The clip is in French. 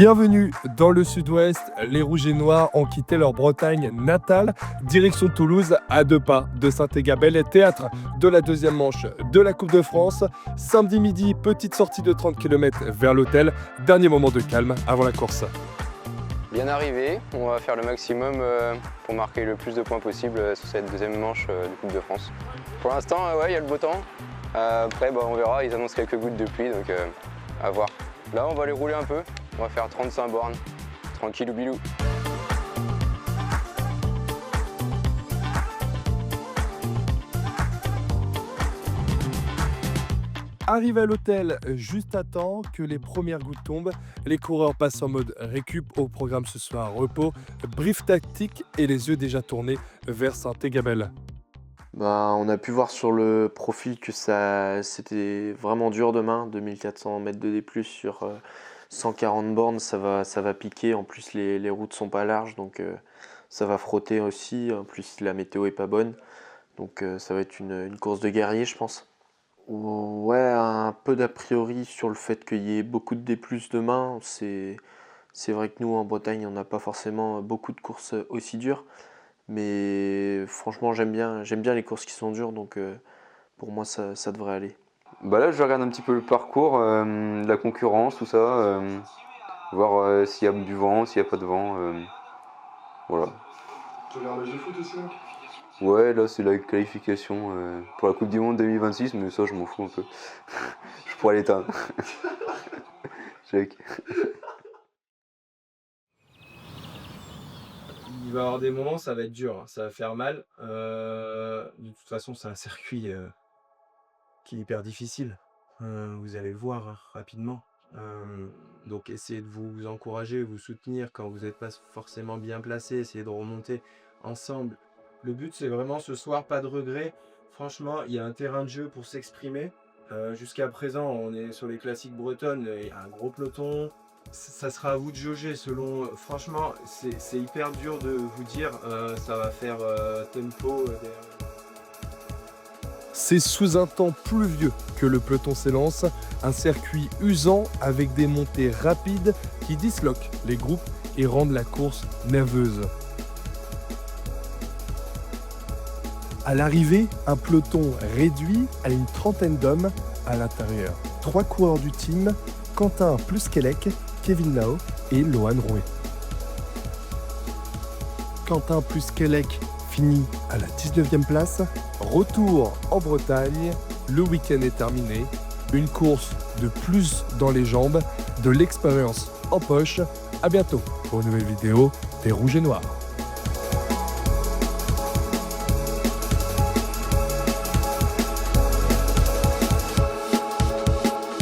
Bienvenue dans le sud-ouest, les Rouges et Noirs ont quitté leur Bretagne natale, direction Toulouse, à 2 pas de Saint-Égabel, théâtre de la deuxième manche de la Coupe de France. Samedi midi, petite sortie de 30 km vers l'hôtel, dernier moment de calme avant la course. Bien arrivé, on va faire le maximum pour marquer le plus de points possible sur cette deuxième manche de Coupe de France. Pour l'instant, ouais, il y a le beau temps. Après, on verra, ils annoncent quelques gouttes de pluie, donc à voir. Là, on va aller rouler un peu. On va faire 35 bornes, tranquillou bilou. Arrivé à l'hôtel juste à temps que les premières gouttes tombent, les coureurs passent en mode récup. Au programme ce soir, repos, brief tactique et les yeux déjà tournés vers Saint-Égabel. On a pu voir sur le profil que c'était vraiment dur demain, 2400 mètres de D+, sur 140 bornes, ça va piquer. En plus, les routes sont pas larges, donc ça va frotter aussi. En plus, la météo est pas bonne, donc ça va être une course de guerrier, je pense. Ouais, un peu d'a priori sur le fait qu'il y ait beaucoup de D+ demain. C'est vrai que nous, en Bretagne, on n'a pas forcément beaucoup de courses aussi dures. Mais franchement, j'aime bien les courses qui sont dures, donc pour moi, ça devrait aller. Là, je regarde un petit peu le parcours, la concurrence, tout ça, voir s'il y a du vent, s'il n'y a pas de vent. Voilà. Tu regardes le jeu foot aussi là? Ouais, là, c'est la qualification pour la Coupe du Monde 2026, mais ça, je m'en fous un peu. Je pourrais l'éteindre. Check. Il va y avoir des moments, ça va être dur, hein, ça va faire mal. De toute façon, c'est un circuit qui est hyper difficile. Vous allez le voir hein, rapidement. Donc essayez de vous encourager, vous soutenir quand vous n'êtes pas forcément bien placé, essayez de remonter ensemble. Le but, c'est vraiment ce soir, pas de regret. Franchement, il y a un terrain de jeu pour s'exprimer. Jusqu'à présent, on est sur les classiques bretonnes, il y a un gros peloton. Ça sera à vous de jauger selon. Franchement, c'est hyper dur de vous dire ça va faire tempo. C'est sous un temps pluvieux que le peloton s'élance, un circuit usant avec des montées rapides qui disloquent les groupes et rendent la course nerveuse. À l'arrivée, un peloton réduit à une trentaine d'hommes à l'intérieur. 3 coureurs du team, Quentin Plusquelec, Kevin Lao et Lohan Rouet. Quentin Plusquelec finit à la 19e place. Retour en Bretagne, le week-end est terminé. Une course de plus dans les jambes, de l'expérience en poche. À bientôt pour une nouvelle vidéo des Rouges et Noirs.